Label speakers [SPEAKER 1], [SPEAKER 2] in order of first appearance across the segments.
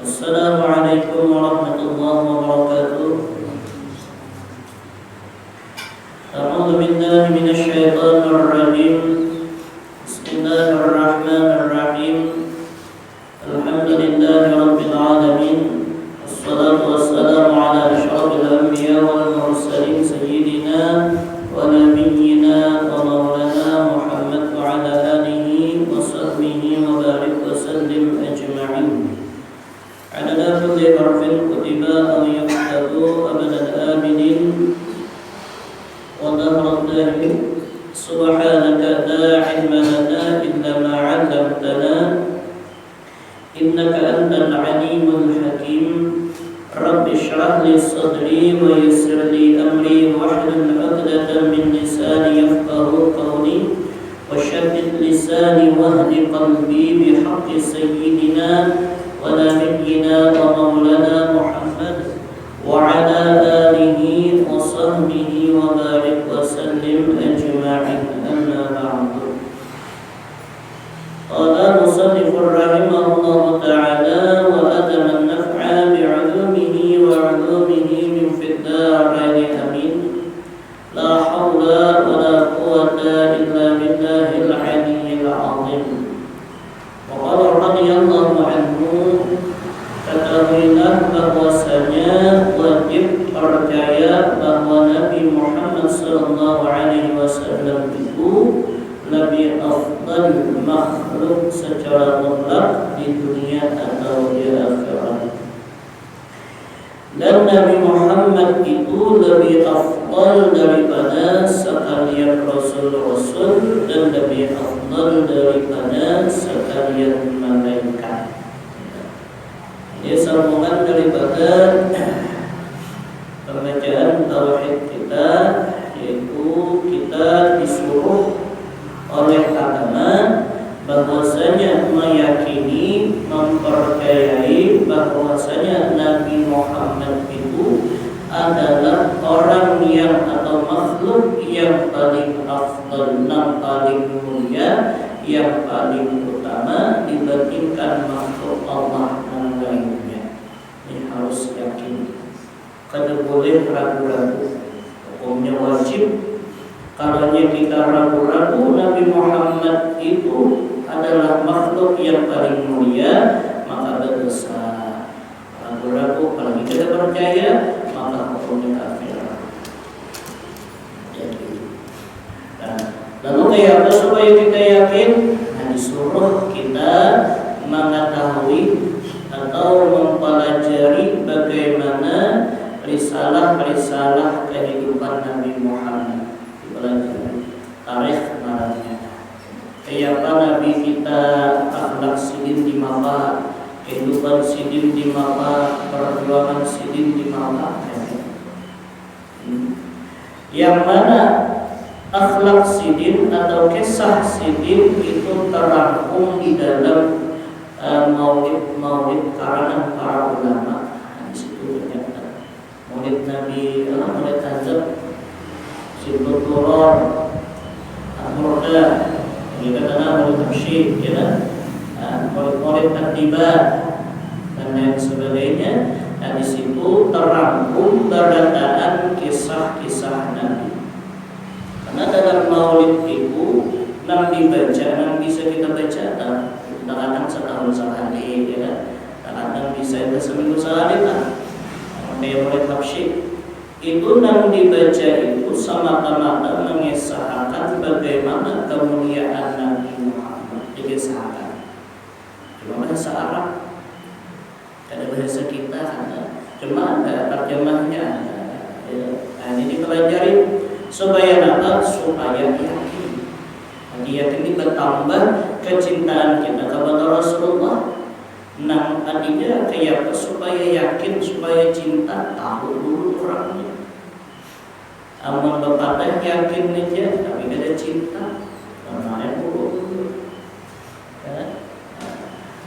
[SPEAKER 1] Assalamualaikum warahmatullahi wabarakatuh. A'udzu billahi minasy syaithanir rajim. Bismillahirrahmanirrahim. Alhamdulillahi rabbil alamin. Wassalatu wassalamu ala asyrafil anbiya wal mursalin sayyidina wa nabiyyina wa maulana Muhammad wa ala alihi wa sahbihi wa barik wa sallim ajma'in. Adada kulli harfin kutiba aw yuktadu abadal aminin wa dahra dahri subhanaka la ilma lana illa ma 'allamtana innaka antal alimul hakim. Rabbi shrah li sadri wa yassir li amri wahlul 'uqdatam min lisani yafqahu qawli wa shaddid lisani wahdi qalbi bihaqqi sayyidina wa nabiyyina wa maulana Muhammad wa ala alihi wa sahbihi wa barik wa sallim ajma'in. Amma ba'du. Qala musannifur rahimahullahu ta'ala wa adama an-naf'a bi'ulumihi wa 'ulumihi min fid darain amin. La hawla wa la quwwata illa billahil 'aliyyil 'azim. Wa qala radhiyallahu anhu, ketahuilah bahwasanya wajib percaya bahwa Nabi Muhammad sallallahu alaihi wasallam itu lebih afdal makhluk secara mutlak di dunia atau di akhirat. Dan Nabi Muhammad itu lebih afdal daripada sekalian rasul-rasul dan lebih afdal daripada sekalian malaikat. Ini sambungan daripada pembacaan tauhid kita, yaitu kita disuruh oleh agama bahwasanya meyakini, mempercayai bahwasanya Nabi Muhammad itu adalah orang yang atau makhluk yang paling afdal, yang paling mulia, yang paling utama dibandingkan makhluk Allah yang lainnya. Ini harus yakin. Kada boleh ragu-ragu. Hukumnya wajib. Kalau kita ragu-ragu Nabi Muhammad itu adalah makhluk yang paling mulia, maka berdosa. Ragu-ragu, kalau kita percaya, maka hukumnya kafir. Jadi, lalu kayak apa supaya kita yakin? Disuruh kita mengetahui atau mempelajari bagaimana risalah-risalah kehidupan Nabi Muhammad, dipelajari tarikh marahnya. Kayak apa Nabi kita, akhlak sidin di mapa, kehidupan sidin di mapa, perjuangan sidin di mapa. Yang mana akhlak sidin atau kisah sidin itu terangkum di dalam maulid karangan para ulama. Di situ ternyata maulid Nabi, maulid Hazab, Sibut Turor, Al-Murda, kita kenal maulid Tafsyid, maulid At-Tiba dan lain sebagainya. Nah, di situ terangkum berdasarkan kisah-kisah Nabi. Karena dalam maulid itu yang dibaca, yang bisa kita baca, kadang-kadang setahun sekali, kadang-kadang bisa itu seminggu sekali lah. Kayak maulid Tafsyid itu yang dibaca itu semata-mata mengisahkan bagaimana kemuliaan Nabi Muhammad, dikisahkan. Cuma bahasa Arab, ada bahasa kita ada, cuma ada terjemahnya. Nah, ini dipelajari supaya apa? Supaya yakin. Yakin ini bertambah kecintaan kita kepada Rasulullah. Nah, artinya kayak apa? Supaya yakin, supaya cinta, tahu dulu orangnya. Amun bapak yakin aja, tapi gak ada cinta, namanya dulu. Ya.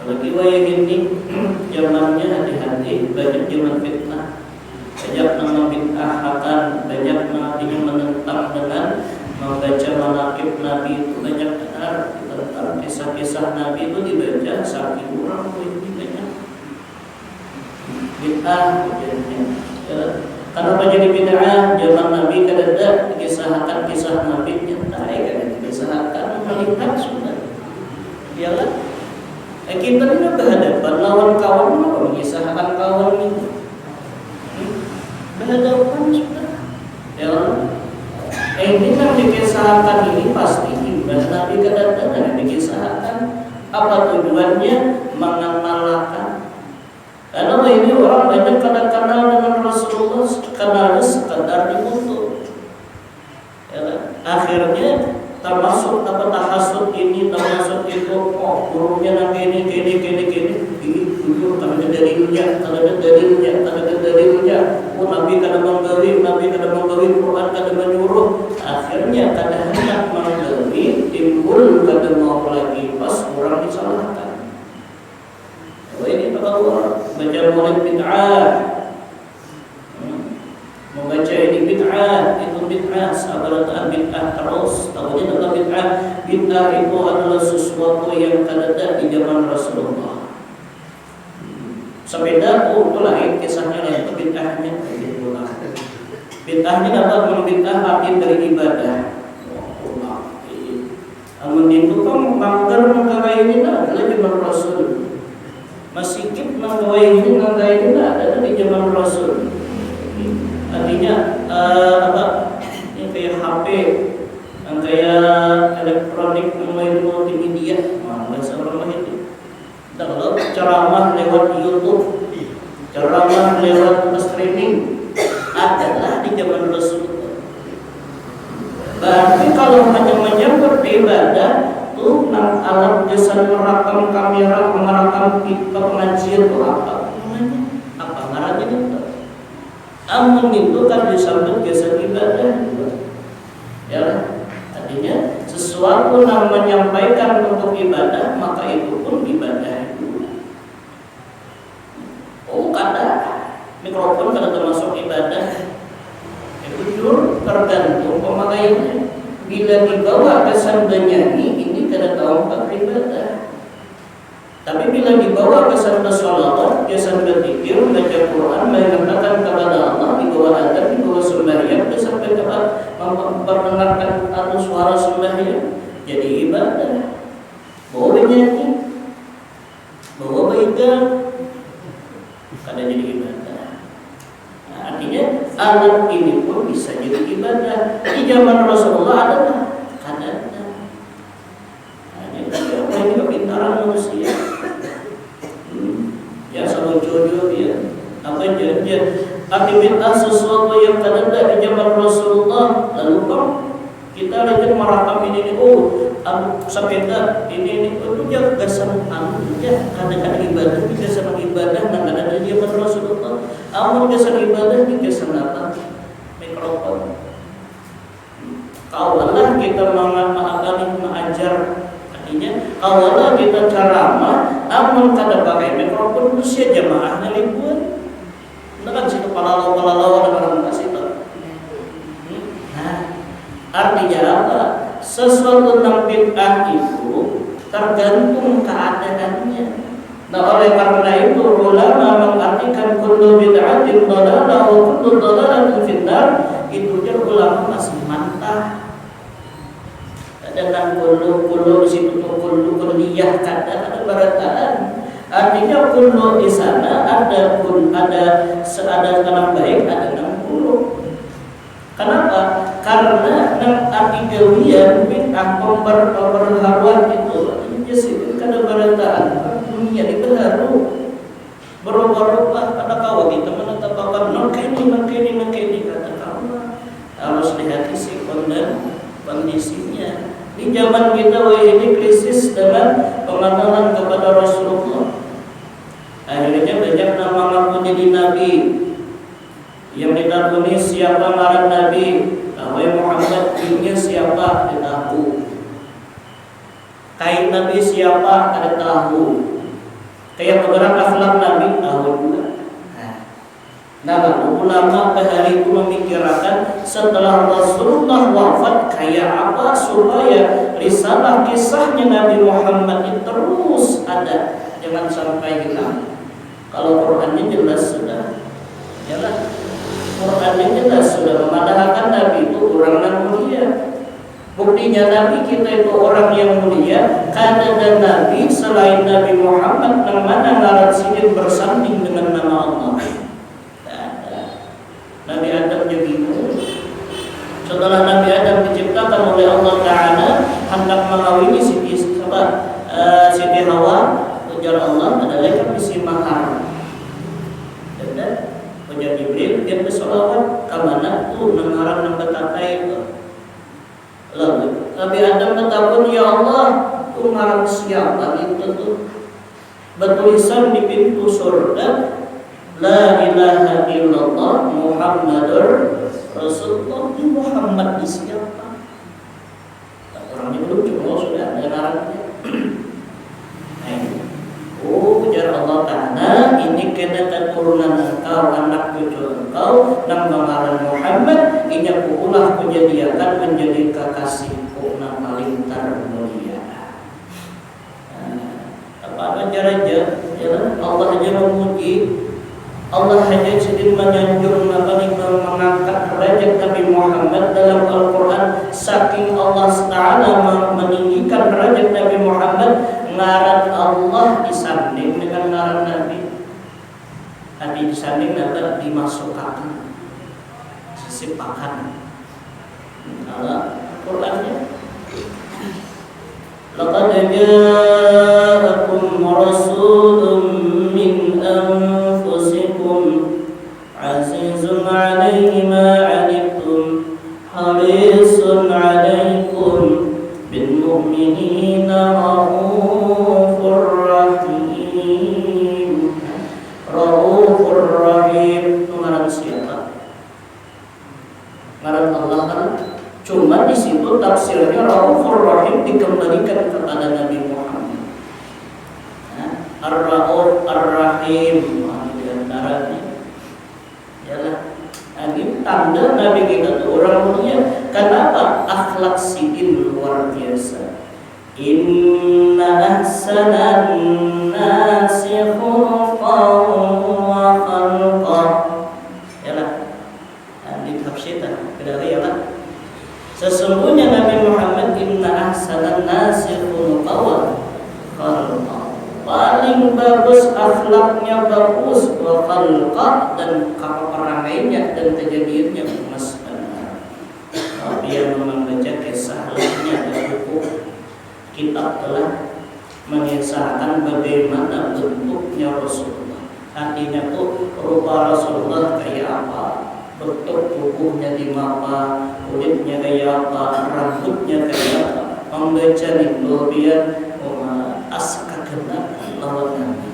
[SPEAKER 1] Kalau kiwaya gini, zamannya hati-hati, banyak zaman fitnah, banyak nama bid'ahakan, banyak nantinya menentang dengan membaca manaqib Nabi itu banyak benar tentang kisah-kisah Nabi itu dibaca saking orang ini banyak bid'ah jadinya. Kenapa jadi bid'ah? Zaman Nabi kadang dikisahkan kisah Nabi nyentai, kadang dikisahkan melihat sudah. Iyalah. Kita ini berhadapan lawan kawan apa mengisahkan kawan itu. Berhadapan sudah. Ya. Ini yang dikisahkan ini pasti ibadah Nabi kadang-kadang dikisahkan. Apa tujuannya? Mengamalkan. Karena ini orang banyak kenal dengan Rasulullah, kenalnya sekadar dibutuh. Ya, akhirnya termasuk apa tahasud ini, termasuk itu, oh gurunya nanti ini, jujur kalau ada dalilnya, oh Nabi kada menggawi Quran kada menyuruh, akhirnya kada hendak menggawi, timbul kada mau lagi pas orang disalahkan. Oh ini kalau baca maulid bid'ah, membaca ini bid'ah, itu bid'ah, sabaratan bid'ah terus. Tahunya adalah bid'ah. Bid'ah itu adalah sesuatu yang ada di zaman Rasulullah. Sepeda, oh itu lain kisahnya lain, itu bid'ahnya itulah. Bid'ahnya dapat membid'ah arti dari ibadah. Namun itu kan banggar mengkawai ini adalah zaman Rasul. Masjid mengkawai ini ada di zaman Rasul. Artinya apa? Ini kayak HP, yang kayak elektronik, multimedia, bahasa orang itu. Kalau ceramah lewat YouTube, ceramah lewat streaming, adalah di zaman Rasulullah. Berarti kalau hanya menyangkut ibadah, tuh nang alat jasa merekam kamera, merekam pengajian itu apa? Apa ngarannya itu? Amun itu kan disambut jasa ibadah. Ya, artinya sesuatu yang menyampaikan untuk ibadah, maka itu pun ibadah. Oh, kada mikrofon kada termasuk ibadah. Jujur tergantung pemakaiannya. Bila dibawa ke sambil nyanyi, ini kada tahu ibadah. Tapi bila dibawa ke sambil sholawat, dia sambil zikir, baca Quran, mengingatkan kepada Allah, dibawa adab, dibawa sembahyang, dia sampai memperdengarkan atau suara sembahyang, jadi ibadah. Bawa nyanyi, bawa baikan, kada jadi ibadah. Nah, artinya alat ini pun bisa jadi ibadah. Di zaman Rasulullah ada tak? Kada ada. Nah, ini kepintaran manusia. Ya sama jodoh ya. Apa janjian? Aktivitas sesuatu yang kada ada di zaman Rasulullah. Lalu kok kita lagi merakam ini oh sepeda ini itu jangan gasan ya kadang-kadang ibadah gasan ibadah dan ada di zaman Rasulullah. Amun gasan ibadah di gasan apa? Mikrofon. Kawalah kita mengajar, artinya kawalah kita ceramah, amun kada pakai mikrofon usia jamaah ngalibuan. Itu kan situ palalau orang kasih tahu. Nah, artinya apa? Sesuatu yang bid'ah itu tergantung keadaannya. Nah, oleh karena itu ulama mengartikan kullu bid'atin dhalalah wa kullu dhalalatin finnar. Itu dia ulama masih mantah. Dengan kullu di situ tuh kullu kulliyah ada barataan. Artinya kullu di sana ada kalam baik, ada 60. Kenapa? Karena arti gawian bid'ah pemberharuan itu jadi kada barataan dunia di baru berubah-ubah pada kawan kita menetapkan mengkini kata kawan harus nasihati si kondisinya. Di zaman kita ini krisis dengan pengenalan kepada Rasulullah. Akhirnya banyak nama ngaku jadi nabi. Yang ditakuni siapa ngaran nabi? Wahai Muhammad, dirinya siapa? Tidak tahu. Kain nabi siapa? Tidak tahu. Kayak beberapa akhlak nabi tahu juga. Nah, ulama hari itu memikirkan setelah Rasulullah wafat kayak apa supaya risalah kisahnya Nabi Muhammad itu terus ada, jangan sampai hilang. Kalau Qurannya jelas sudah, jelas. Qurannya jelas sudah memadahkan Nabi itu orang yang mulia. Buktinya Nabi kita itu orang yang mulia karena ada Nabi selain Nabi Muhammad yang mana ngaran sini bersanding dengan nama Allah. Nabi Adam begitu. Setelah Nabi Adam diciptakan oleh Allah Ta'ala hendak mengawini Siti Hawa, ujar Allah adalah kami mahar. Dan ujar Jibril dia bersolawat kamana tu nengaran nang betatai itu. Lalu Nabi Adam bertakun, ya Allah, tu ngarang siapa itu tuh? Bertulisan di pintu surga, La ilaha illallah Muhammadur Rasulullah. Muhammad di siapa? Orangnya belum cuma sudah ada narangnya. Ujar Allah Ta'ala, ini kena keturunan engkau, anak cucu engkau, nang mengaran Muhammad, ini pukulah kejadiakan menjadi kekasihku nang paling termulia. Apa aja Allah aja memuji, Allah hanya sedih menyanjung mengangkat derajat Nabi Muhammad dalam Al-Quran. Saking Allah Ta'ala meninggikan derajat Nabi Muhammad, ngaran Allah disanding dengan ngaran Nabi. Tadi disanding adalah dimasukkan, sisipakan. Al-Qurannya laqad ja'akum rasulun min anfusikum azizun 'alaihi ma 'anittum harisun 'alaikum bil mu'minina raufur rahim. Raufur rahim itu ngaran siapa? Ngaran Allah kan? Cuma di situ tafsirnya Raufur Rahim dikembalikan kepada Nabi Muhammad. Ar-Rauf Ar-Rahim di antaranya. Yalah, ini tanda Nabi kita itu orang mulia. Kenapa? Akhlak sidin luar biasa. Inna ahsanan nasi khuluqan wa khalqan. Yalah, di tafsirnya kedari yalah. Sesungguhnya Nabi Muhammad inna ahsanan nasi khuluqan paling bagus akhlaknya bagus, wa khalqa dan perangainya dan kejadiannya emas benar. Dia membaca kisahnya dan buku kitab telah mengisahkan bagaimana bentuknya Rasulullah. Artinya tuh rupa Rasulullah kayak apa, bentuk tubuhnya di mapa, kulitnya kayak apa, rambutnya kayak apa. Membaca itu biar aska kena lawan Nabi.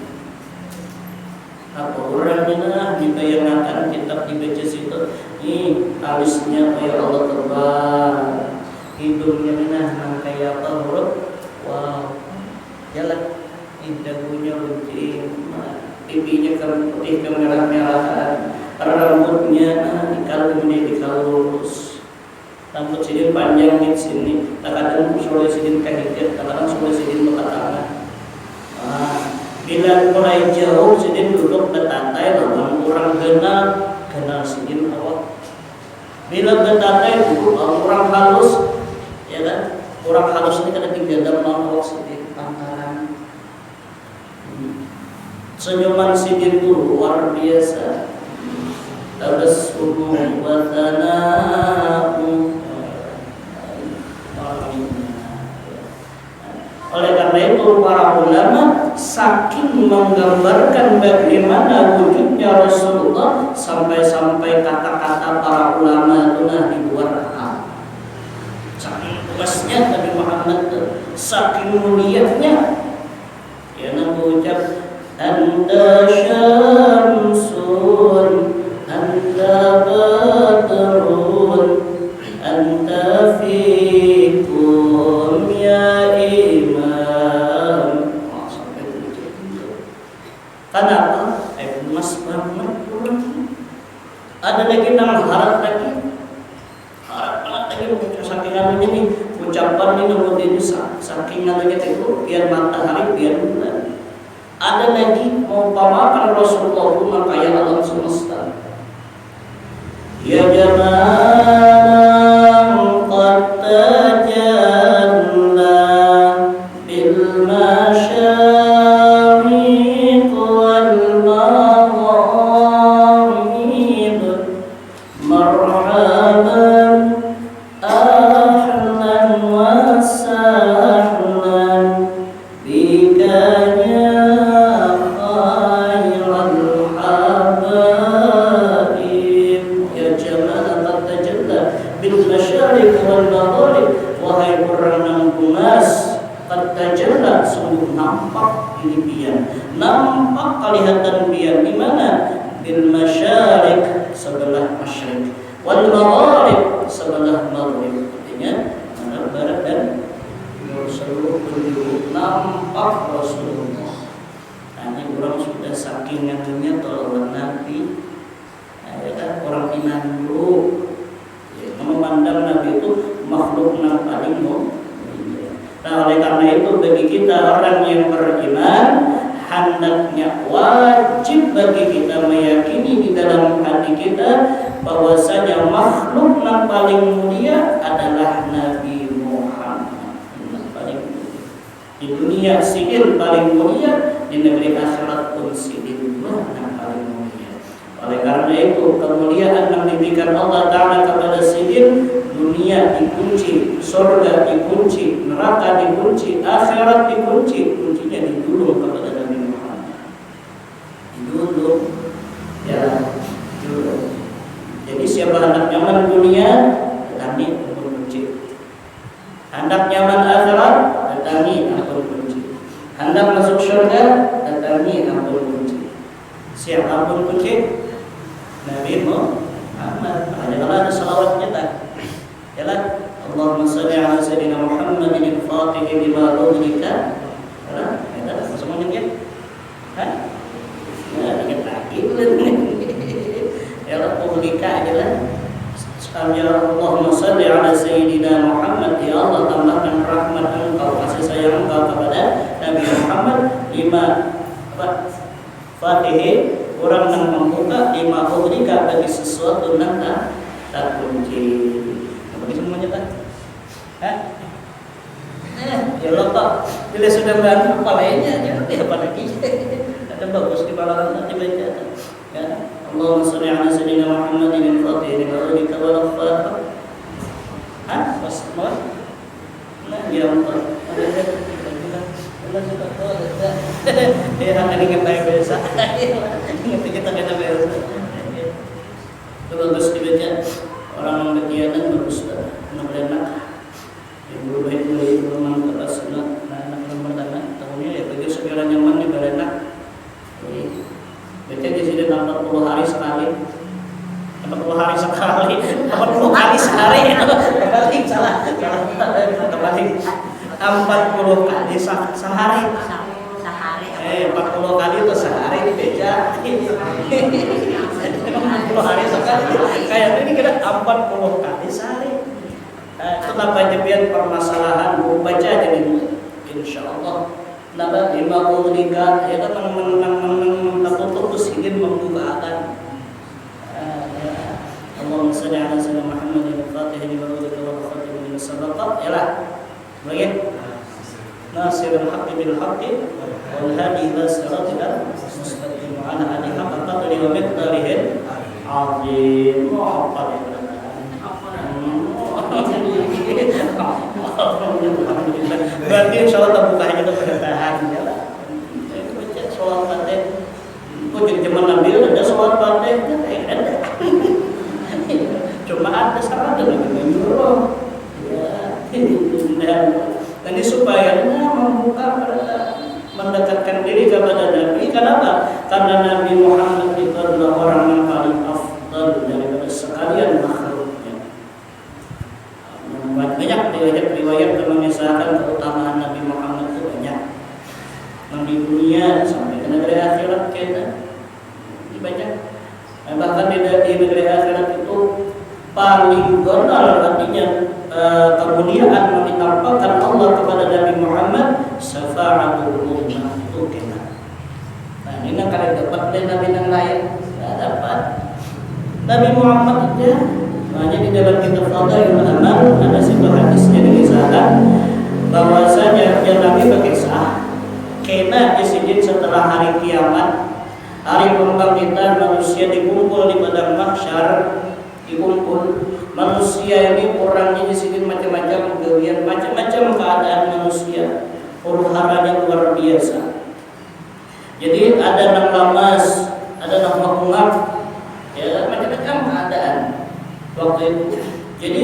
[SPEAKER 1] Apa orangnya dibayangkan kitab dibaca situ, ini alisnya kayak Allah tebal, hidungnya nah kayak apa huruf, wow, jalan, dagunya luncing, pipinya putih kemerah-merahan. Rambutnya dikalu lurus, rambut sidin panjang di sini, kadang sore sidin kahijat, kadang sore sidin berkatangan. Bila mulai jauh sidin duduk bertantai, lawan orang kenal sidin awak. Bila bertantai duduk orang halus, ya kan? Orang halus ini kadang digadam awak sidin pantaran. Senyuman sidin itu luar biasa. Tabassumu wa thana'u. Oleh karena itu para ulama saking menggambarkan bagaimana wujudnya Rasulullah sampai-sampai kata-kata para ulama itu dibuat akal. Luasnya Nabi Muhammad saking mulianya. Ya Nabi ucap anta syamsun anta badrun anta fikum ya imam. Sampai begitu. Kenapa? Mas banget. Ada lagi nama harap lagi. Harap lagi saking anunya nih ucapan ini nomor ini saking anunya itu biar matahari biar bulan. Ada lagi mau pamakan Rasulullah maka ya alam semesta. Ya jamaah qad tajalla bil masyariq wal maghrib marhaban ahlan wa sahlan bika wahai orang yang gumas qad tajalla sungguh nampak ini bian nampak kelihatan bian di mana bil masyariq sebelah masyriq wal maghrib sebelah maghrib artinya barat dan seluruh penjuru nampak Rasulullah. Ini orang sudah saking ngaturnya tolong Nabi orang Minang dulu memandang Nabi itu makhluk yang paling mulia. Nah oleh karena itu bagi kita orang yang beriman hendaknya wajib bagi kita meyakini di dalam hati kita bahwasanya makhluk yang paling mulia adalah Nabi Muhammad yang paling mulia. Di dunia sidin paling mulia, di negeri akhirat pun sidin yang paling mulia. Oleh karena itu kemuliaan yang diberikan Allah Ta'ala kepada sidin, dunia dikunci, surga dikunci, neraka dikunci, akhirat dikunci, kuncinya didulung kepada Nabi Muhammad. Didulung, ya, didulung. Jadi siapa hendak nyaman dunia, datangi ampun kunci. Hendak nyaman akhirat, datangi ampun kunci. Hendak masuk surga, datangi ampun kunci. Siapa ampun kunci? Nabi Muhammad. Adalah ada salawatnya tak? Jalan. Allahumma salli ala sayyidina Muhammadin al-Fatih lima ughliqa. Jalan. Ada semuanya kan? Hah? Ya, dikit lagi. Ya Allah ughliqa jalan. Ya Allahumma salli ala sayyidina Muhammad. Ya Allah tambahkan rahmat Engkau, kasih sayang Engkau kepada Nabi Muhammad lima Fatih, orang yang membuka lima ughliqa bagi sesuatu yang tak kunci. Bagi semuanya tak? Hah? Ya Allah Pak, bila sudah bantu kepalanya ya apa lagi? Ada bagus di balaran nanti baca. Ya, Allahumma shalli ala sayyidina Muhammadin al-Fatih lima ughliqa wal Fatih. Hah? Pas mau? Nah, ya Allah. Allah sudah tahu dah. Ya, hari ini kita biasa. Ingat kita kena biasa. Itu bagus dibaca. Orang berkegiatan bagus dah. Benar-benar. Ibu baik mulai belum kelas anak nomor tanah tahunnya ya bagi segala nyaman di berenak. Baca di sini 40 hari sekali. 40 hari sekali. 40 hari sehari. Kembali salah. Kembali 40 kali sehari. 40 kali itu sehari dibeja. 40 hari sekali. Kayak ini kira 40 kali sehari. Tetap penyepian permasalahan baca jadi insyaallah. Naba lima ughliqa ya kan menang tertutup ingin membukakan. Allahumma shalli ala sayyidina Muhammadin al-Fatih lima ughliqa wa khatim min as-sabaqat. Yalah. Baik. Nasirul haqqi bil haqqi wal hadi ila siratal mustaqim wa ala alihi haqqa qadri wa miqdarihi azim. Berarti insyaallah terbuka kita bertahan ya lah. Itu baca sholat Fatih. Kok zaman Nabi ada sholat Fatih ada. Cuma ada syarat dengan menyuruh. Ya. kemudian ini supaya membuka mendekatkan diri kepada Nabi. Kenapa? Karena Nabi Muhammad itu adalah orang yang paling afdal daripada sekalian makhluknya. Banyak riwayat yang mengisahkan keutamaan Nabi Muhammad itu banyak. Di dunia sampai ke negeri akhirat kita banyak. Bahkan di negeri akhirat itu paling gondal artinya kemuliaan yang ditampakkan Allah kepada Nabi Muhammad syafa'atul ummah itu kena. Nah ini yang kalian dapat dari Nabi yang lain tidak dapat. Nabi Muhammad itu hanya di dalam kitab Fadailul Amal ada sebuah hadisnya dikisahkan bahwasanya yang Nabi berkisah kena di sini setelah hari kiamat, hari pembangkitan manusia dikumpul di padang mahsyar, dikumpul manusia ini orangnya di sini macam-macam kegiatan, macam-macam keadaan manusia, huru-haranya luar biasa. Jadi ada yang lamas, ada yang mengungap, ya macam-macam keadaan waktu itu. Jadi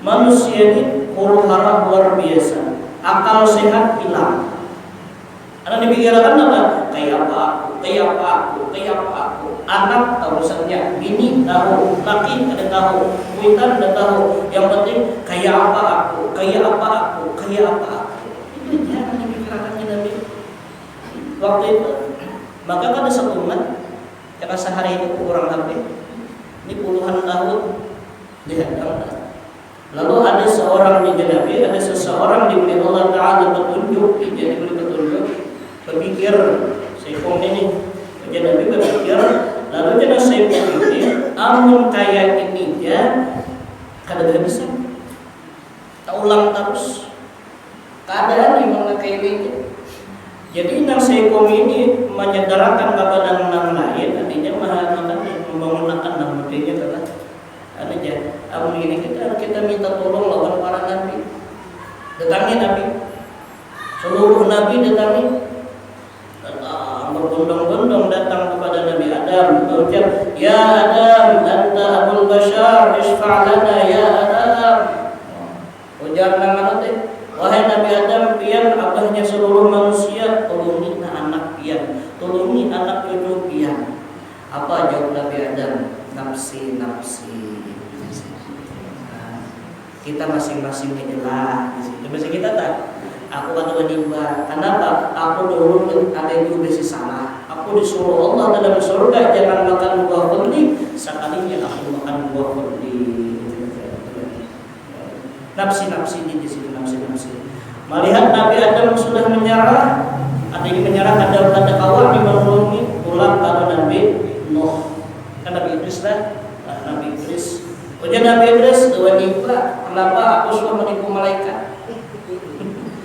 [SPEAKER 1] manusia ini huru-hara luar biasa, akal sehat hilang. Karena dipikirkan apa? Kayak apa aku, kayak apa aku, kayak apa aku. Anak tahu urusannya, bini tahu, laki ada tahu, kuitan ada tahu. Yang penting kayak apa aku, kayak apa aku, kayak apa aku. Itu jangan dipikirkannya Nabi waktu itu. Maka ada satu umat yang sehari itu kurang lebih ini puluhan tahun dihadapkan. Lalu ada seorang di Nabi, ada seseorang diberi Allah Taala petunjuk, jadi diberi petunjuk. Berpikir Saiful ini Nabi berpikir, lalu jadi Saiful ini amun kayak ini ya kadang bisa tak ulang terus keadaan yang mana kayak ini. Jadi nang Saiful ini menyederakan kepada yang lain, artinya membangunkan nama dia adalah ada aja. Amun ini kita minta tolong lawan para nabi, datangi Nabi, seluruh nabi datangi. Berbondong-bondong datang kepada Nabi Adam, berucap, "Ya Adam, anta abul bashar, isfa' lana ya Adam." Ujar nama nanti, wahai Nabi Adam, pian abahnya seluruh manusia, tolongi anak pian, tolongi anak cucu pian. Apa jawab Nabi Adam? Nafsi, nafsi. Kita masing-masing inilah. Bisa kita tak? Aku kata wanita, kenapa? Aku dulu ada juga sih salah. Aku disuruh Allah dalam surga jangan makan buah khuldi, sekalinya aku makan buah khuldi. Nafsi-nafsi di situ, nafsi-nafsi. Melihat Nabi Adam sudah menyerah, ada yang menyerah, ada kawan yang menolongi, pulang pada Nabi Nuh. Kan Nabi Idris lah, Nabi Idris. Ujar Nabi Idris, wanita, kenapa aku suka menipu malaikat?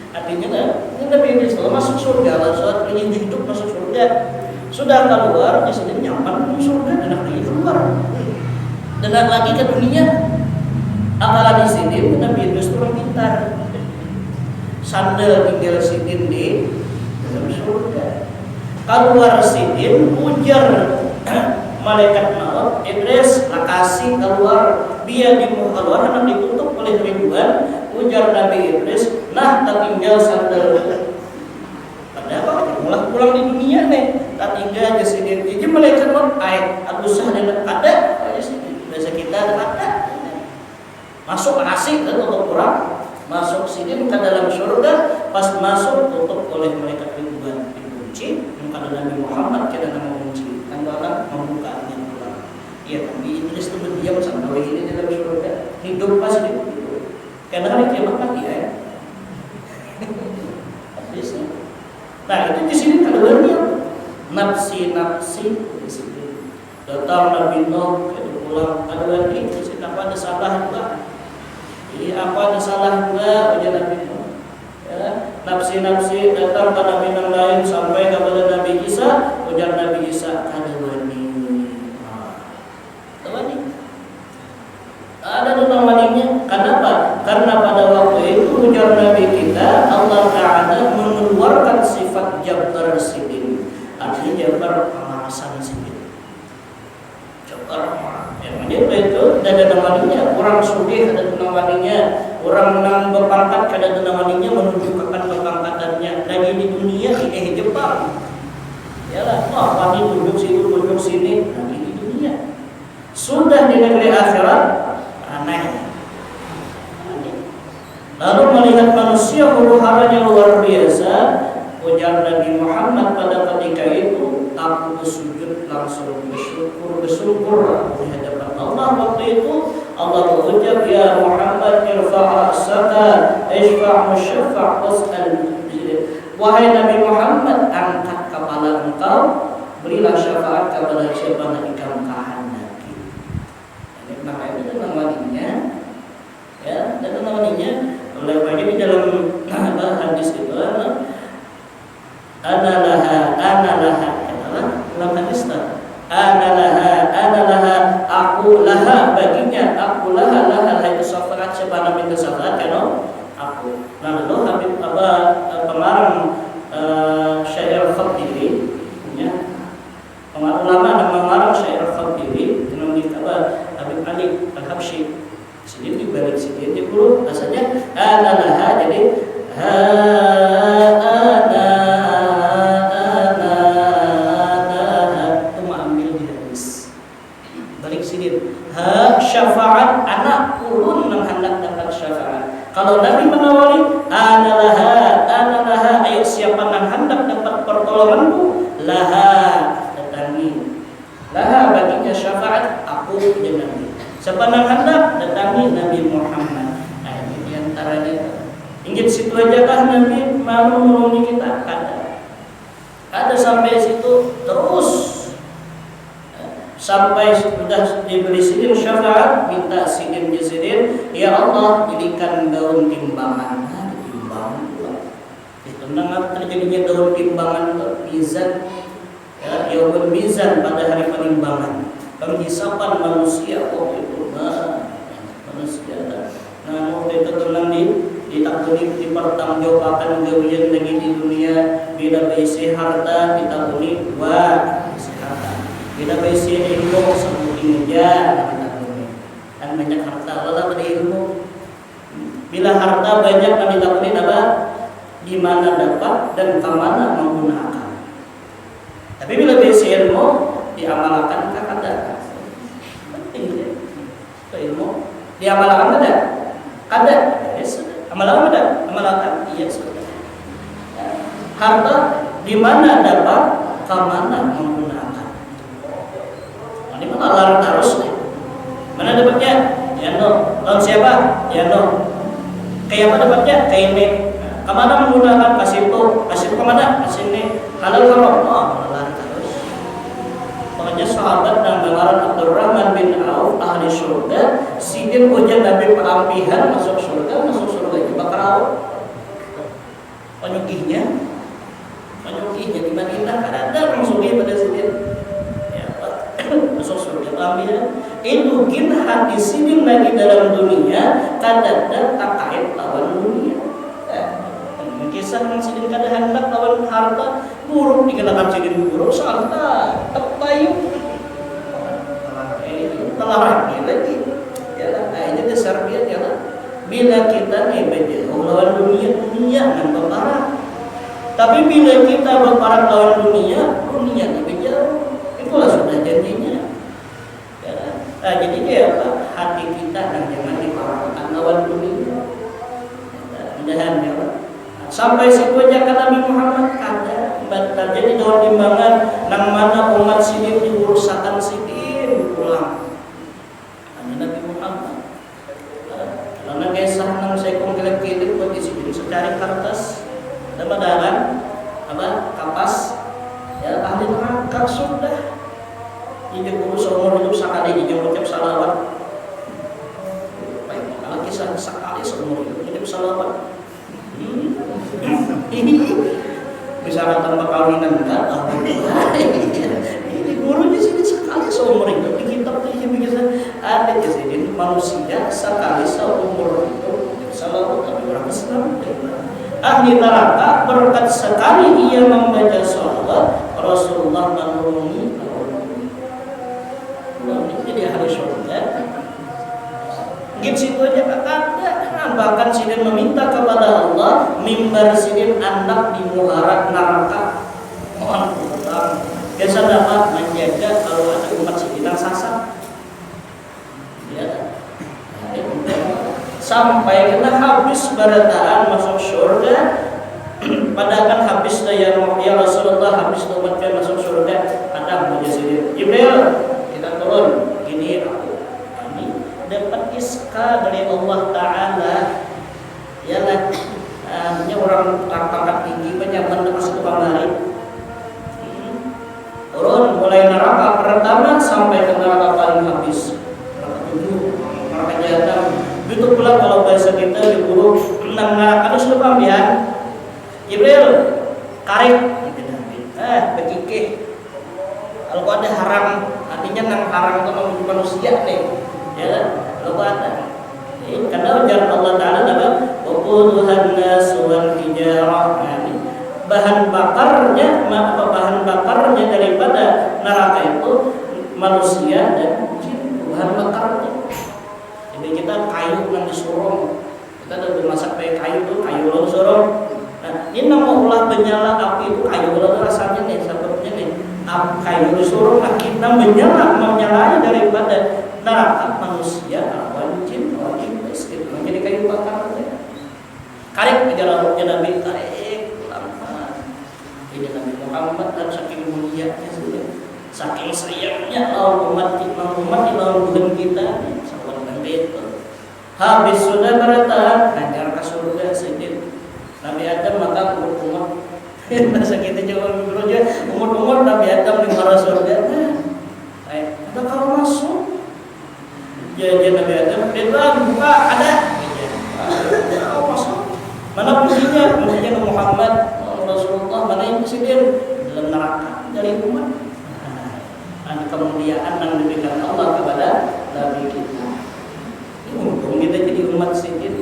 [SPEAKER 1] Artinya ini Nabi Idris kalau masuk surga, saat ini hidup masuk surga, sudah keluar di sini nyaman di surga dan lagi keluar, dan lagi ke dunia. Apalagi di sini Nabi Idris orang pintar, sandal tinggal sidin di dalam surga. Keluar sidin ujar malaikat maut, Idris makasih keluar, biar keluar karena ditutup oleh ribuan. Ujar Nabi Idris, nah tak tinggal sandal. Padahal apa? Pulang di dunia nih, tak tinggal di sini. Jadi malaikat maut, aku sah dan ada. Biasa kita ada. Masuk asik kan untuk orang, masuk sini ke dalam surga, pas masuk tutup oleh malaikat ribuan, dikunci. Maka Nabi Muhammad kita nama kunci, antara membukanya pulang. Iya, Nabi Idris itu berdiam sampai ini dalam surga, hidup pas di. Karena hari kiamat lagi ya. Nah itu di sini keduanya nafsi di sini. Datang Nabi Nuh itu pulang keduanya di sini apa ada salah juga. Jadi apa ada salah juga ujar Nabi Nuh. Ya, nafsi datang ke Nabi yang lain sampai kepada Nabi Isa, ujar Nabi Isa keduanya. Ada tentang walinya. Kenapa? Karena pada waktu itu ujar Nabi kita, Allah Ta'ala mengeluarkan sifat Jabbar Sidin. Artinya Jabbar pemanasan Sidin. Jabbar yang menyebut itu dan ada walinya. Orang sugih ada tentang walinya. orang nang berpangkat kada denawaninya menuju ke pangkatannya lagi di dunia di Jepang. Yalah, wah ini tunjuk sini lagi di dunia. Sudah di negeri akhirat aneh. Lalu melihat manusia huru-haranya luar biasa, ujar Nabi Muhammad pada ketika itu, aku bersujud langsung bersyukur di hadapan Allah. Waktu itu Allah berucap, ya Muhammad irfa' ra'saka ishfa' musyaffa' was'al. Wahai Nabi Muhammad, angkat kepala engkau, berilah syafaat kepada siapa yang dikamukahan Nabi. Ini makanya itu namanya, ya, dan namanya oleh bagi di dalam hadis itu ana laha dalam hadis ana laha aku laha baginya aku laha itu syafaat siapa minta syafaat kan aku. Lalu Habib pengarang syair Khatiri ya, ulama yang mengarang syair Khatiri dengan Habib Ali Al-Habsyi sedikit dibalik sedikit di huruf asalnya ana laha, jadi ana itu ambil di hadis balik sedikit syafaat anak ulun nang hendak dapat syafaat. Kalau Nabi menawari ana laha ayo siapa nang hendak dapat pertolonganku laha datangi laha baginya syafaat aku dan Nabi. Siapa nang hendak datangi Nabi Muhammad. Nah, ini diantaranya. Ingat situ aja kah Nabi mau menolong kita? Ada sampai situ terus sampai sudah diberi sidin syafaat, minta sidin jasidin, ya Allah jadikan daun timbangan. Timbangan itu nang terjadinya daun timbangan mizan, ya, yaumul mizan pada hari penimbangan. Penghisapan manusia waktu itu manusia waktu itu tenang ditakuni dipertanggungjawabkan gawian lagi di dunia bila berisi harta ditakuni berisi harta bila berisi ilmu sebutin aja ditakuni dan banyak harta lelah pada ilmu bila harta banyak dan ditakuni apa di mana dapat dan kemana menggunakan. Tapi bila berisi ilmu diamalkan kada penting ya. Ilmu diamalkan kada yes. Amalkan iya sudah. Harta di mana dapat ke mana menggunakan. Ini mana larang terus nih. Mana dapatnya? Ya no. Lawan siapa? Ya no. Kayak apa dapatnya? Kayak ini. Kemana menggunakan kasih itu kemana? Kasih ini halal haram. Oh, larang terus. Makanya sahabat yang mengarang Abdurrahman bin Auf ahli surga, sidin ujian Nabi perampihan masuk surga bakar Auf. Penyugihnya di Madinah kan ada orang sugih pada sidin. Ya, masuk surga perampihan. Itu gin hati sidin lagi dalam dunia kada tak kait lawan dunia. Kisah yang sidin kada hendak lawan harta buruk dikenakan sidin buruk sarta tepayung telah lagi ya lah. Nah, ini dasar dia ya lah. Bila kita nih berjauh lawan dunia yang berparah, tapi bila kita berparah lawan dunia lebih jauh. Itulah sudah janjinya ya lah. Nah, jadi ya apa hati kita dan jangan diparahkan lawan dunia. Mudah-mudahan ya lah. Sampai situ aja kata Nabi Muhammad kada batal. Jadi daun timbangan nang mana umat sidin diurusakan sidin pulang. Hanya Nabi Muhammad. Karena kisah nang saya kongkelek-kelek buat di sidin secari kertas dan madaran apa kapas ya ahli neraka sudah. Jadi guru seumur hidup sekali dia ucap salawat. Baik, kalau kisah sekali seumur hidup ucap salawat. Bisa tambah kawinan enggak? Ini guru di sini sekali seumur hidup di kitab ini bisa ada di sini manusia sekali seumur hidup salawat Nabi Muhammad. Ahli neraka berkat sekali ia membaca salawat Rasulullah menolongi. Jadi ahli surga. Gitu situ aja ada. bahkan sidin meminta kepada Allah mimbar sidin anak di muharat neraka. Mohon pulang. Biasa dapat menjaga kalau ada umat sidin yang sasar. Ya. Sampai kena habis barataan masuk surga. Padahal habis ya Rasulullah, habis umatnya masuk surga, ada mujizat Jibril, kita turun ini aku kami dapat iska dari Allah Ta'ala ya lah, hanya orang pangkat tinggi banyak masuk ke kamari turun mulai neraka pertama sampai ke neraka paling habis, neraka 7, neraka jahanam. Begitu pula kalau bahasa kita diburu neraka harus lupa ya Jibril, karib, bekikih. Kalau ada haram, artinya nang haram itu manusia nih, ya kan? Kalau ada, karena ujar Allah Taala apa? Waquduhan nas wal hijarah. Bahan bakarnya daripada neraka itu manusia dan jin. Bahan bakarnya. Jadi kita kayu yang disorong, kita udah masak pakai kayu tuh, kayu lo sorong. Nah, ini nama ulah menyala api itu kayu ulah rasanya nih sepertinya nih kayu disuruh kita menyala daripada neraka manusia awan jin iblis gitu menjadi kayu bakar ya. Karib ajaran Nabi tarik lama ini Nabi Muhammad dan saking mulianya sudah saking sayangnya umat Tuhan kita sahabat Nabi itu habis sudah bertahan hajar ke surga sedikit Nabi Adam maka umur masa kita jawab dulu aja umur Nabi Adam di para surga ada kalau masuk jajan Nabi Adam buka ada kalau masuk mana mestinya Muhammad Rasulullah mana yang presiden dalam neraka dari umat kemuliaan yang diberikan Allah kepada Nabi kita untung kita jadi umat sedikit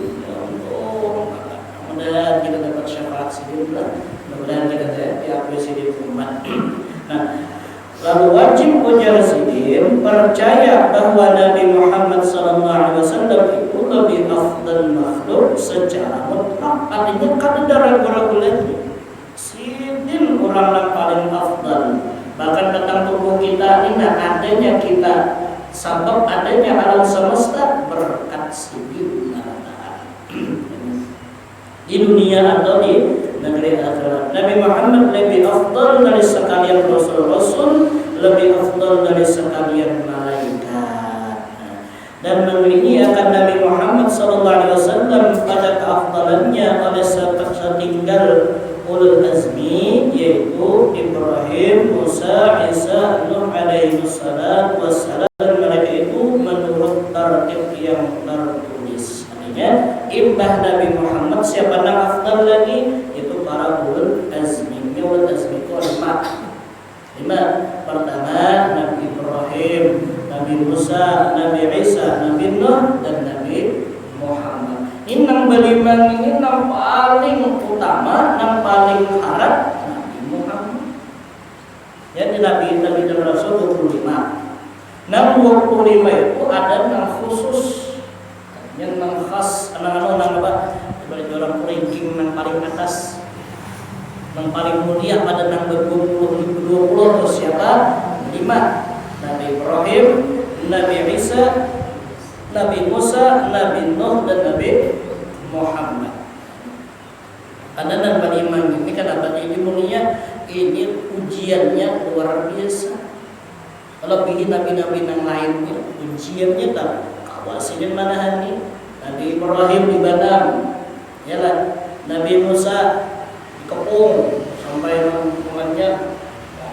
[SPEAKER 1] mudah-mudahan kita dapat syafaat sidin lah, mudah-mudahan kita diakui sidin umat. Nah, lalu wajib ujar sidin percaya bahwa Nabi Muhammad SAW itu lebih afdal makhluk secara mutlak, artinya kada ada ragu-ragu lagi. Sidin orang yang paling afdal. Bahkan tentang tubuh kita ini adanya kita sebab adanya alam semesta berkat sidin. Di dunia atau di negeri akhirat. Nabi Muhammad lebih afdal dari sekalian rasul-rasul, lebih afdal dari sekalian malaikat. Dan mengiringi akan Nabi Muhammad SAW pada keafdalannya oleh setinggal ulul azmi yaitu Ibrahim, Musa, Isa, Nuh alaihi salatu wassalam. Mereka itu menurut tartib yang tertulis. Imbah Nabi Muhammad siapa yang afdal lagi itu para ulul azmi. Ulul azmi itu 5. Pertama Nabi Ibrahim, Nabi Musa, Nabi Isa, Nabi Nuh dan Nabi Muhammad. Ini yang berlima ini yang paling utama, yang paling harap Nabi Muhammad. Jadi Nabi dan Rasul 25. 25 itu ada yang khusus. Yang khas anak-anak apa sebagai orang ranking yang paling atas yang paling mulia pada yang 20 itu siapa? 5 Nabi Ibrahim, Nabi Isa, Nabi Musa, Nabi Nuh dan Nabi Muhammad. Karena yang paling ini kan apa ini mulia ini ujiannya luar biasa. Kalau pilih nabi-nabi yang lainnya ujiannya tak wasilin manahani. Nabi Ibrahim di Badam, yalah. Nabi Musa dikepung sampai umatnya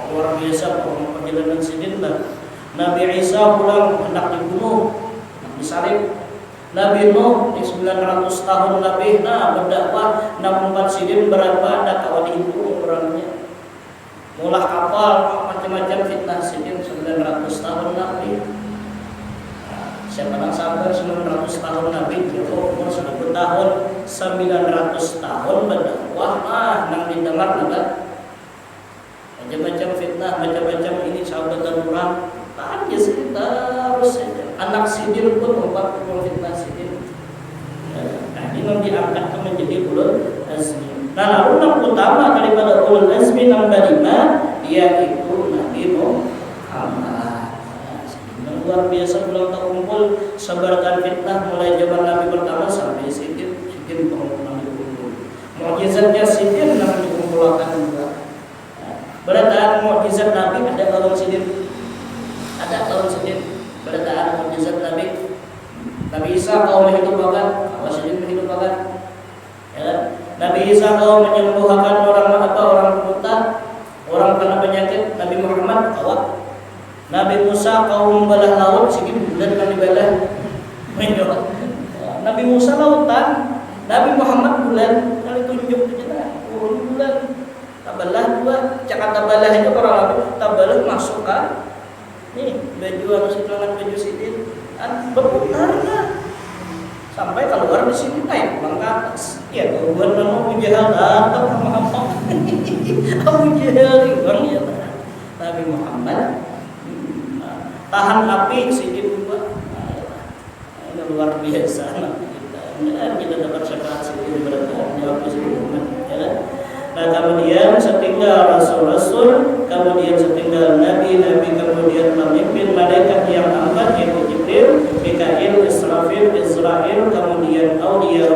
[SPEAKER 1] luar biasa perjalanan sidin lah. Nabi Isa pulang hendak dibunuh, disalib. Nabi Nuh di 900 tahun lebih berdakwah 64 sidin berapa ada kawan itu orangnya. Mulah kapal macam-macam fitnah sidin 900 tahun lebih. Siapa yang sabar 900 tahun Nabi itu umur 1000 tahun 900 tahun berdakwah nang didengar ada macam-macam fitnah macam-macam ini sahabat dan orang tanya terus saja anak sidin pun 40 fitnah sidin yang diangkat menjadi ulul azmi. Nah, lalu yang utama daripada ulul azmi nombor 5 yaitu Nabi Muhammad. Luar biasa belum terkumpul sebarkan fitnah mulai zaman Nabi pertama sampai Sidin Nabi kumpul. Mukjizatnya Sidin Nabi dikumpulkan juga. Berataan mukjizat Nabi ada kalau Sidin. Ada kalau Sidin. Berataan mukjizat Nabi Isa kaum menghidupkan, kalau Sidin menghidupkan. Ya, Nabi Isa kaum menyembuhkan orang buta, orang kena penyakit. Nabi Muhammad awak. Nabi Musa kaum belah laut, sikit bulan kan dibelah. Nabi Musa lautan, Nabi Muhammad bulan, kali tunjuk saja turun bulan. Tabalah dua, cakap tabalah itu orang Arab, tabalah masuk kan? Nih baju harus hilangan baju Sidin, berputarnya sampai keluar di sini naik ke atas. Ya Tuhan nama Abu Jahal datang Muhammad. Abu Jahal bang ya Nabi Muhammad. Tahan api Sidin juga. Ini luar biasa. Kita dapat syafaat Sidin berkah jawab Sidin. Nah kemudian setinggal Rasul-Rasul, kemudian setinggal Nabi-Nabi, kemudian pemimpin malaikat yang 4 yaitu Jibril, Mikail, Israfil, Israel, kemudian Aulia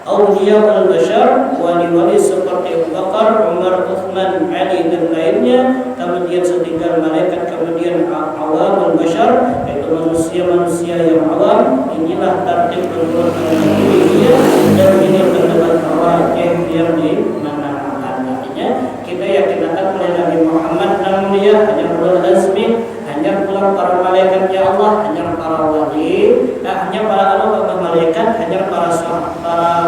[SPEAKER 1] al-Bashar, wali-wali seperti Abu Bakar, Umar, Uthman, Ali dan lainnya. Kemudian setinggal malaikat, kemudian awam al-Bashar, yaitu manusia-manusia yang awam. Inilah tertib menurut Al-Nabi dan ini pendapat awal yang dimanfaatkan. Artinya kita yakinkan oleh Nabi Muhammad dan mulia hanya ulul azmi, hanya pula para malaikat ya Allah, hanya para wali, hanya para malaikat, hanya para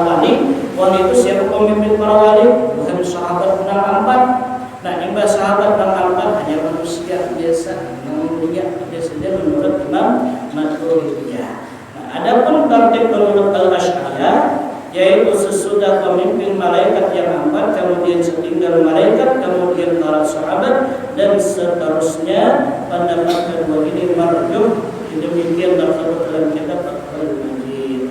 [SPEAKER 1] wali. Wali itu siapa pemimpin para wali? Bukan sahabat yang 4. Nah, imbas sahabat yang 4 hanya manusia biasa, mulia biasa saja menurut Imam Maturidiyah. Nah, adapun tertib menurut Al-Asy'ariyah yaitu sesudah pemimpin malaikat yang 4, kemudian setinggal malaikat, kemudian para sahabat dan seterusnya. Pendapat kedua ini marjuh, demikian tersebut dalam kitab Al-Majid.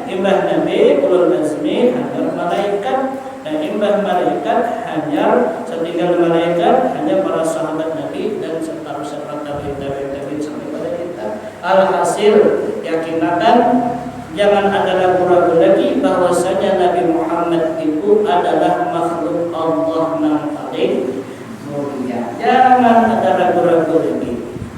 [SPEAKER 1] Imbah Nabi ulul azmi hanya malaikat, dan imbah malaikat hanya setinggal malaikat hanya para sahabat Nabi dan seterusnya tabi'in sampai pada kita. Alhasil yakinkan jangan ada ragu-ragu lagi bahwasanya Nabi Muhammad itu adalah makhluk Allah yang paling mulia. Jangan ada ragu-ragu lagi.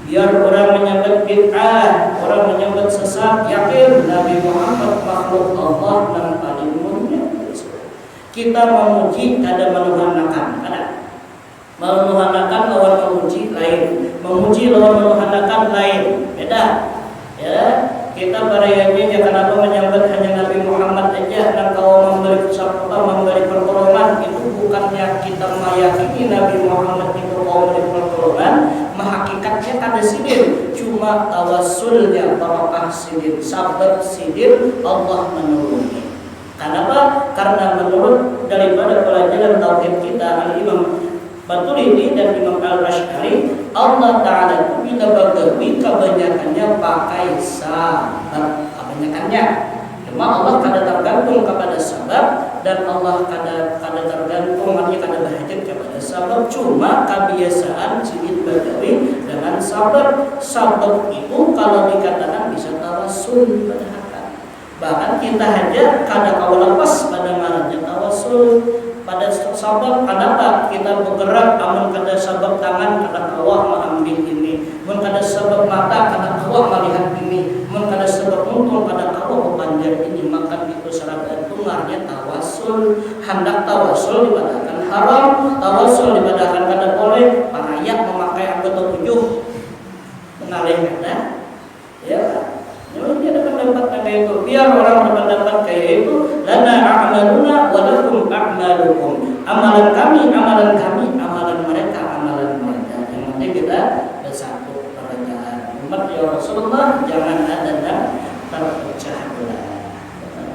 [SPEAKER 1] Biar orang menyebut bid'ah, orang menyebut sesat, yakin Nabi Muhammad makhluk Allah yang paling mulia. Kita memuji ada menuhanakan, ada. Menuhanakan lawan memuji lain, memuji lawan menuhanakan lain, beda. Ya. Kita barayanya kenapa menyambut hanya Nabi Muhammad aja dan kalau memberi pertolongan itu bukannya kita meyakini Nabi Muhammad itu mau memberi pertolongan, hakikatnya kada Sidin, cuma tawassulnya barakah Sidin, sabab Sidin Allah menolongi. Kenapa? Karena menurut daripada pelajaran tauhid kita Al-Imam Maturidi dan Imam Al-Asy'ari, Allah Ta'ala itu bila bagawi kebanyakannya pakai sabab, kebanyakannya. Cuma Allah kada tergantung kepada sabab dan Allah kada tergantung, artinya kada berhajat kepada sabab. Cuma kebiasaan Sidin Badawi dengan sabab. Sabab itu kalau dikatakan bisa tawassul pada hak. Bahkan kita hanya kada kau lepas pada marahnya tawassul. Pada sabab kenapa kita bergerak, amun kada sabab tangan kada Allah mengambil ini, mun kada sabab mata kada Allah melihat ini, mun kada sabab untung kada Allah memanjat ini, maka itu syarat tungarnya tawassul. Hendak tawassul dibadakan haram, tawassul dibadakan kada boleh. Parayak memakai anggota tujuh mengalih kada, ya. Dia ada pendapat kayak itu. Biar orang berpendapat kayak itu, lana a'maluna wa lakum a'malukum. Amalan kami, amalan mereka, amalan mereka. Yang penting kita bersatu perbedaan. Umat ya Rasulullah jangan ada dan terpecah belah.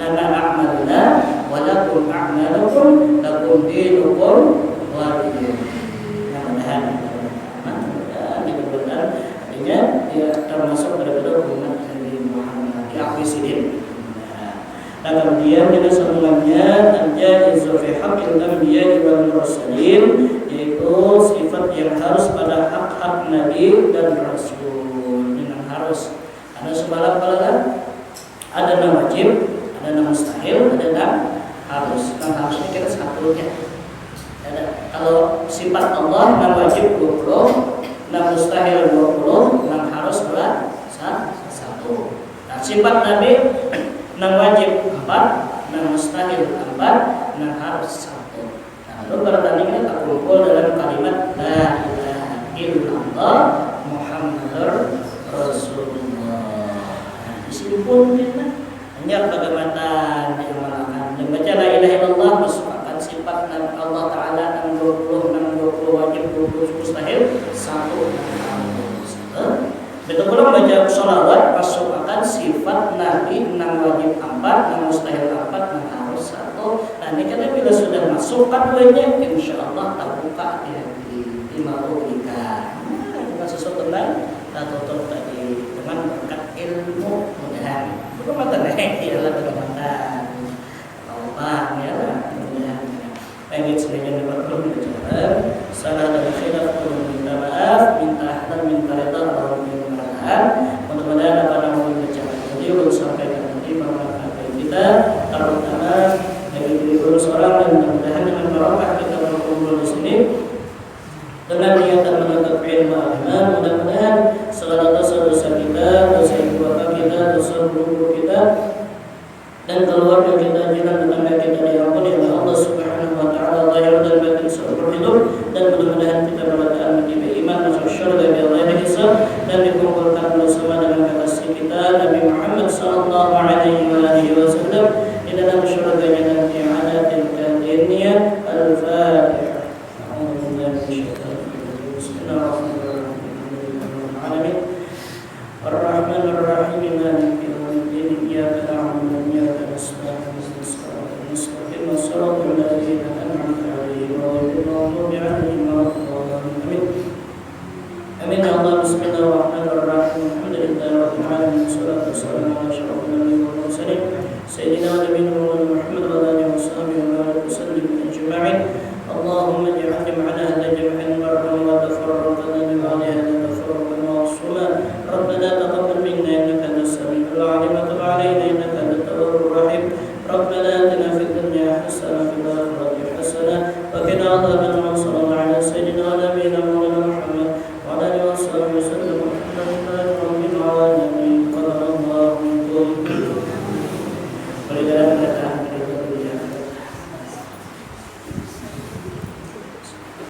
[SPEAKER 1] Lana a'maluna wa lakum a'malukum, lakum dinukum waliyyin. Mudah-mudahan artinya dia termasuk daripada umat Sidin. Nah, kemudian dengan sambungannya al-jaizu fi haqqil anbiya'i wal mursalin, yaitu sifat yang harus pada hak-hak nabi dan rasul. Dengan harus, karena sebala-bala ada yang wajib, ada yang mustahil, ada yang harus. Yang harus ini kita satunya. Kalau sifat Allah yang wajib 20, yang mustahil 20, yang harus adalah 1. Nah, sifat Nabi yang wajib 4, yang mustahil 4, yang harus 1. Nah, lalu bertanding kita kumpul dalam kalimat la ilaha illallah Muhammadur Rasulullah. Nah, di sini pun kita hanya bagaimana diamalkan. Dan baca la ilaha illallah masuk akan sifat Allah Ta'ala 20 wajib, 20 mustahil, 1. Betul pula baca sholawat masuk akan sifat Nabi 6 wajib 4, 6 mustahil 4, 6 harus 1. Nah ini karena bila sudah masuk paduanya, insya Allah terbuka di maulika. Dengan sesuatu lain kita tutup tadi dengan berkat ilmu mudahan. Bukan mata naik, ialah bagaimana Allah ya lah mudahan. Baik, sebagian dapat belum dijalan. Salah dan khilaf perlu minta maaf, minta ahlan, minta reda, atau mudah-mudahan apa yang mau dibacakan tadi belum sampaikan nanti bermanfaat kita, terutama bagi diri guru seorang, dan mudah-mudahan dengan barokah kita berkumpul di sini dengan niatan menuntut ilmu agama. Mudah-mudahan segala dosa-dosa kita, dosa ibu bapak kita, dosa guru kita, dan keluarga kita, jiran tetangga kita diampuni oleh Allah Subhanahu wa Ta'ala zahir dan batin seumur hidup, dan mudah-mudahan kita mendapatkan menjadi iman masuk syurga bi Allah hisab, dan dikumpulkan bersama dengan kekasih kita Nabi Muhammad sallallahu alaihi wasallam di dalam syurga nanti adatil kadiniyah. Al-Fatihah. Bismillahirrahmanirrahim. Ar-Rahmanir Rahim. Maliki yaumiddin. Iyyaka na'budu wa iyyaka nasta'in. Ihdinas siratal mustaqim. Shiratal ladzina an'amta 'alaihim ghairil maghdubi 'alaihim waladdallin. Amin ya Allah. Bismillahirrahmanirrahim. Alhamdulillahi rabbil alamin. Wassalatu wassalamu ala asyrafil anbiya'i wal mursalin sayyidina wa nabiyina Muhammad wa alihi washabbihi wa barik wasallim ajma'in. Allahumma ij'al jam'ana hadha jam'an marhaman wa tafarraqana min ba'di hadha tafarruqan ma'suma. Rabbana taqabbal minna innaka antas samiul 'alim wa tub 'alaina innaka antat tawwabur rahim. Rabbana atina fid dunya hasanah wa fil